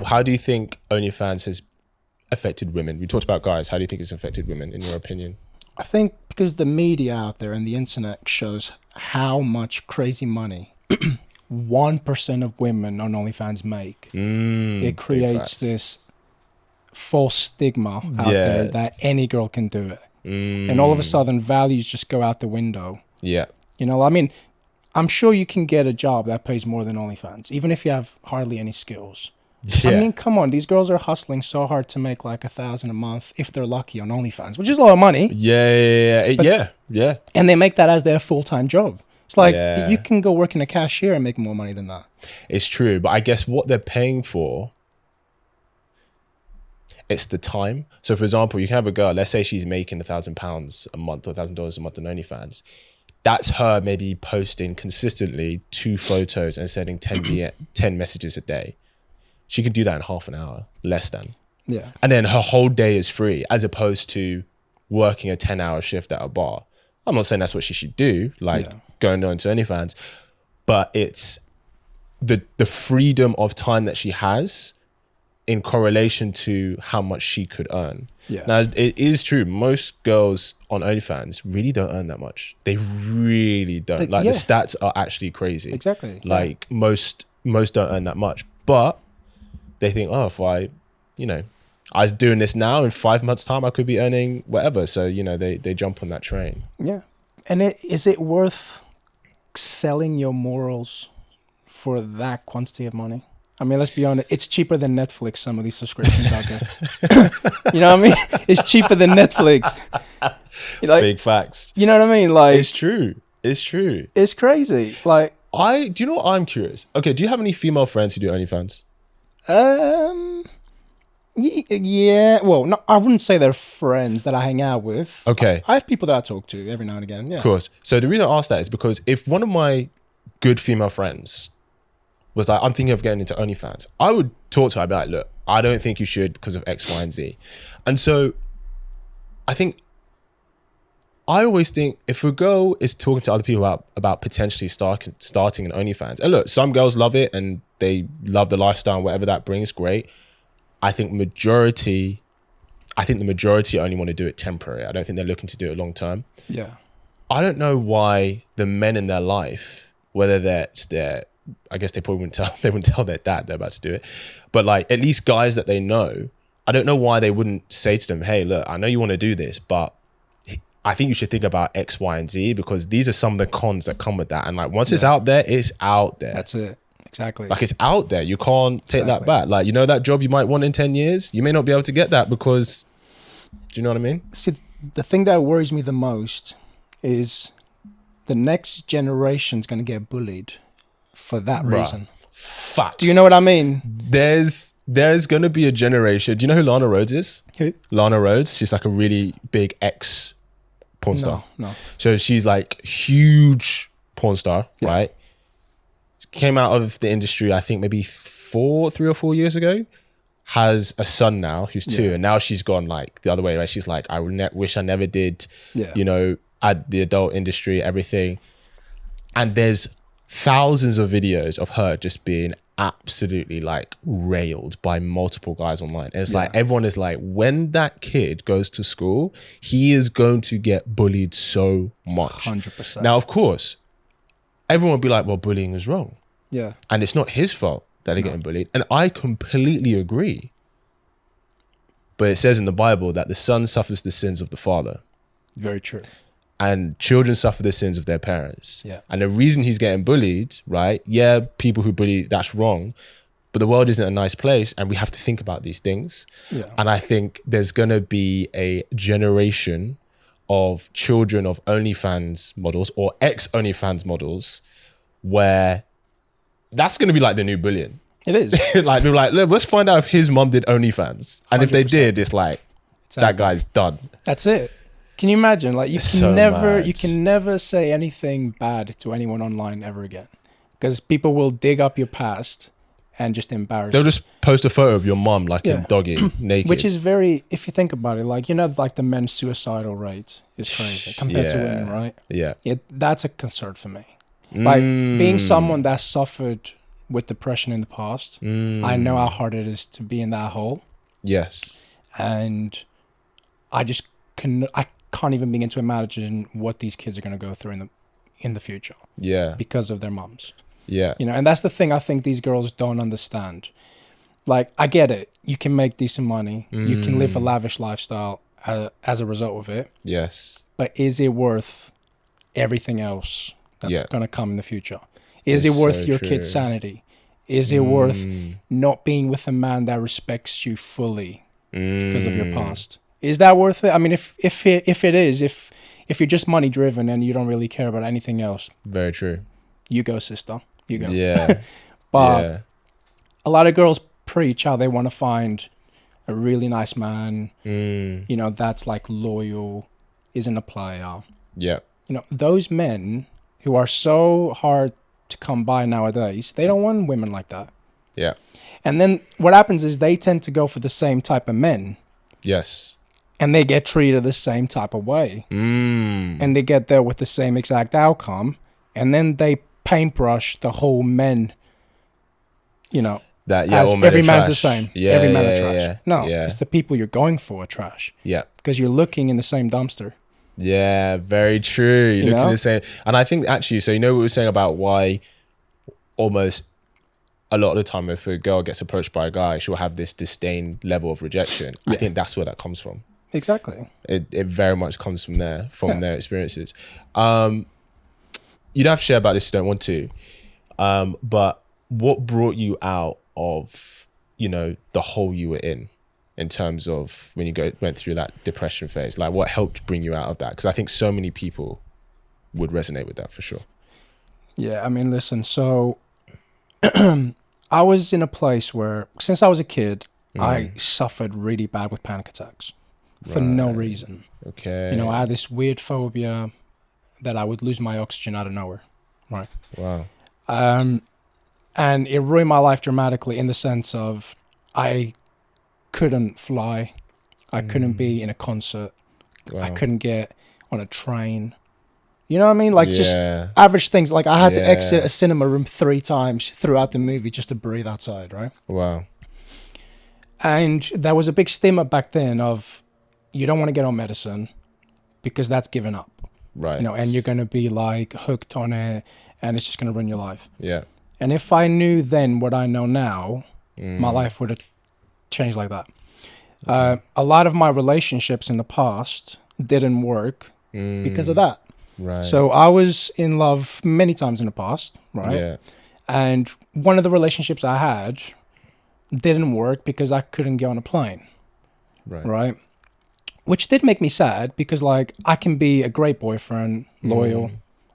how do you think OnlyFans has affected women? We talked about guys. How do you think it's affected women, in your opinion? I think because the media out there and the internet shows how much crazy money 1% of women on OnlyFans make. It creates this false stigma out there that any girl can do it. And all of a sudden, values just go out the window. Yeah. You know, I mean, I'm sure you can get a job that pays more than OnlyFans, even if you have hardly any skills. Yeah. I mean, come on, these girls are hustling so hard to make like $1,000 a month if they're lucky on OnlyFans, which is a lot of money. Yeah. And they make that as their full-time job. It's like you can go work in a cashier and make more money than that. It's true, but I guess what they're paying for, it's the time. So, for example, you can have a girl. Let's say she's making £1,000 a month or $1,000 a month on OnlyFans. That's her maybe posting consistently 2 photos and sending 10 messages a day. She can do that in half an hour, less than. Yeah. And then her whole day is free, as opposed to working a 10-hour shift at a bar. I'm not saying that's what she should do, like going on to OnlyFans, but it's the freedom of time that she has in correlation to how much she could earn. Yeah. Now, it is true. Most girls on OnlyFans really don't earn that much. They really don't. The stats are actually crazy. Exactly. Like most don't earn that much, but they think, oh, if I was doing this now, in 5 months' time, I could be earning whatever. So, they jump on that train. Yeah. And is it worth selling your morals for that quantity of money? I mean, let's be honest. It's cheaper than Netflix, some of these subscriptions out there. You know what I mean? It's cheaper than Netflix. Big facts. You know what I mean? Like, it's true. It's true. It's crazy. Like, do you know what I'm curious? Okay, do you have any female friends who do OnlyFans? Yeah. Well, no, I wouldn't say they're friends that I hang out with. Okay. I have people that I talk to every now and again. Yeah. Of course. So the reason I asked that is because if one of my good female friends was like, I'm thinking of getting into OnlyFans, I would talk to her. I'd be like, look, I don't think you should because of X, Y, and Z. And so I always think if a girl is talking to other people about potentially starting an OnlyFans, and look, some girls love it and they love the lifestyle, whatever that brings, great. I think the majority only want to do it temporary. I don't think they're looking to do it long term. Yeah. I don't know why the men in their life, whether that's I guess they probably wouldn't tell their dad they're about to do it. But like at least guys that they know, I don't know why they wouldn't say to them, hey, look, I know you want to do this, but I think you should think about X, Y, and Z because these are some of the cons that come with that. And like once it's out there, it's out there. That's it. Exactly. Like it's out there. You can't take that back. Like, that job you might want in 10 years, you may not be able to get that because, do you know what I mean? See, the thing that worries me the most is the next generation's going to get bullied for that reason. Facts. Do you know what I mean? There's going to be a generation. Do you know who Lana Rhodes is? Who? Lana Rhodes. She's like a really big ex-porn star. No. So she's like huge porn star, right? Came out of the industry, I think maybe 3 or 4 years ago, has a son now who's 2. And now she's gone like the other way, right? She's like, I wish I never did, at the adult industry, everything. And there's thousands of videos of her just being absolutely like railed by multiple guys online. And it's like, everyone is like, when that kid goes to school, he is going to get bullied so much. 100%. Now, of course, everyone would be like, well, bullying is wrong. Yeah. And it's not his fault that they're getting bullied. And I completely agree. But it says in the Bible that the son suffers the sins of the father. Very true. And children suffer the sins of their parents. Yeah. And the reason he's getting bullied, right? Yeah, people who bully, that's wrong. But the world isn't a nice place and we have to think about these things. Yeah. And I think there's going to be a generation of children of OnlyFans models or ex-OnlyFans models where that's going to be like the new bullying. It is. Like, they're like, look, let's find out if his mom did OnlyFans. And 100%. If they did, it's like, that guy's done. That's it. Can you imagine? Like, you can never say anything bad to anyone online ever again. Because people will dig up your past and just embarrass They'll you. just post a photo of your mom like in doggy, naked. Which is very, if you think about it, like, like the men's suicidal rate is crazy compared to women, right? Yeah. That's a concern for me. Like being someone that suffered with depression in the past. I know how hard it is to be in that hole. Yes. And I can't even begin to imagine what these kids are going to go through in the future. Yeah. Because of their moms. Yeah. You know, and that's the thing I think these girls don't understand. Like, I get it. You can make decent money. You can live a lavish lifestyle as a result of it. Yes. But is it worth everything else that's going to come in the future? Is It's it worth so your true. kid's sanity? Is it worth not being with a man that respects you fully because of your past? Is that worth it? I mean, if it is, if you're just money driven and you don't really care about anything else, Very true. you go, sister. You go. Yeah. But a lot of girls preach how they want to find a really nice man, you know, that's like loyal, isn't a player. Yeah. You know, those men who are so hard to come by nowadays, they don't want women like that. Yeah. And then what happens is they tend to go for the same type of men. Yes. And they get treated the same type of way. And they get there with the same exact outcome. And then they paintbrush the whole men, you know, that as all men every are man's the trash. same. Yeah, every man yeah, are trash. yeah, No, yeah. it's the people you're going for are trash. Yeah. Because you're looking in the same dumpster. Yeah, very true. You're looking know? the same. And I think actually, so you know what we were saying about why almost a lot of the time if a girl gets approached by a guy, she'll have this disdain level of rejection. I think that's where that comes from. Exactly. It very much comes from there, from their experiences. You don't have to share about this if you don't want to. But what brought you out of, you know, the hole you were in terms of when you went through that depression phase? Like, what helped bring you out of that? Because I think so many people would resonate with that for sure. Yeah, I mean, listen, so I was in a place where, since I was a kid, I suffered really bad with panic attacks for no reason. Okay. You know, I had this weird phobia that I would lose my oxygen out of nowhere. Right. Wow. And it ruined my life dramatically in the sense of I couldn't fly. I couldn't be in a concert. Wow. I couldn't get on a train. You know what I mean? Like just average things. Like I had to exit a cinema room 3 times throughout the movie just to breathe outside, right? Wow. And there was a big stigma back then of you don't want to get on medicine because that's given up. Right. You know, and you're going to be like hooked on it and it's just going to ruin your life. Yeah. And if I knew then what I know now, my life would have changed like that. A lot of my relationships in the past didn't work because of that. Right. So I was in love many times in the past, right? Yeah. And one of the relationships I had didn't work because I couldn't get on a plane. Right? Which did make me sad because, like, I can be a great boyfriend, loyal,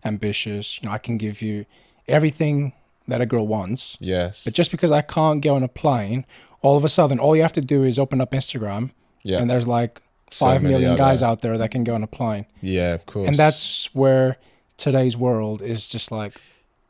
ambitious. You know, I can give you everything that a girl wants. Yes. But just because I can't get on a plane, all of a sudden, all you have to do is open up Instagram, and there's like 5 million guys out there that can go on a plane. Yeah, of course. And that's where today's world is just like,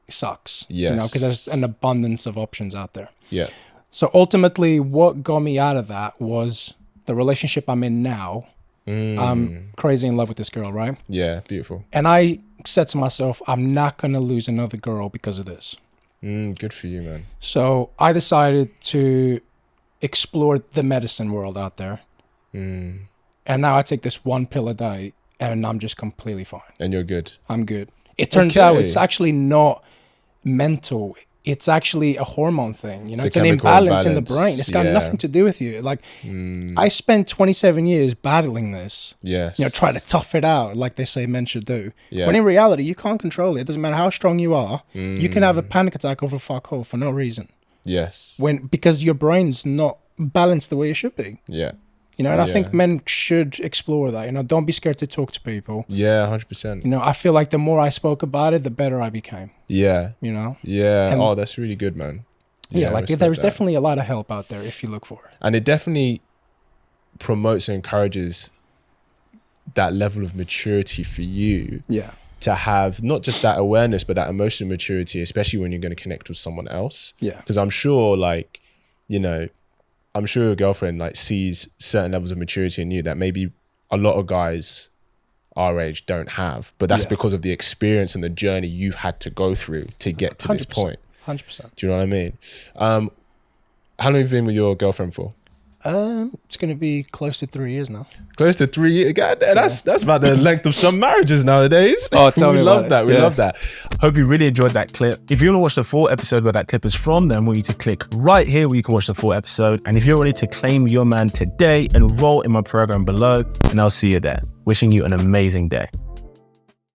it sucks. Yes. You know, because there's an abundance of options out there. Yeah. So ultimately, what got me out of that was the relationship I'm in now. I'm crazy in love with this girl, right? Yeah, beautiful. And I said to myself, I'm not going to lose another girl because of this. Good for you, man. So I decided to explore the medicine world out there. And now I take this 1 pill a day and I'm just completely fine. And you're good. I'm good. It turns out it's actually not mental. It's actually a hormone thing. You know, it's an imbalance in the brain. It's got nothing to do with you. Like, I spent 27 years battling this. Yes. You know, trying to tough it out, like they say men should do. Yeah. When in reality, you can't control it. It doesn't matter how strong you are. You can have a panic attack over fuck all for no reason. Yes. Because your brain's not balanced the way it should be. Yeah. You know, and I think men should explore that. You know, don't be scared to talk to people. Yeah, 100%. You know, I feel like the more I spoke about it, the better I became. Yeah. You know? Yeah. And that's really good, man. Yeah, like there's definitely a lot of help out there if you look for it. And it definitely promotes and encourages that level of maturity for you. Yeah. To have not just that awareness, but that emotional maturity, especially when you're going to connect with someone else. Yeah. Because I'm sure, like, you know, I'm sure your girlfriend like sees certain levels of maturity in you that maybe a lot of guys our age don't have, but that's because of the experience and the journey you've had to go through to get to 100%. This point. 100%. Do you know what I mean? How long have you been with your girlfriend for? It's going to be close to 3 years now. Close to 3 years. God, that's about the length of some marriages nowadays. Oh, tell me we about love it. that. We love that. Hope you really enjoyed that clip. If you want to watch the full episode where that clip is from, then I want you to click right here where you can watch the full episode. And if you're ready to claim your man today, enroll in my program below, and I'll see you there. Wishing you an amazing day.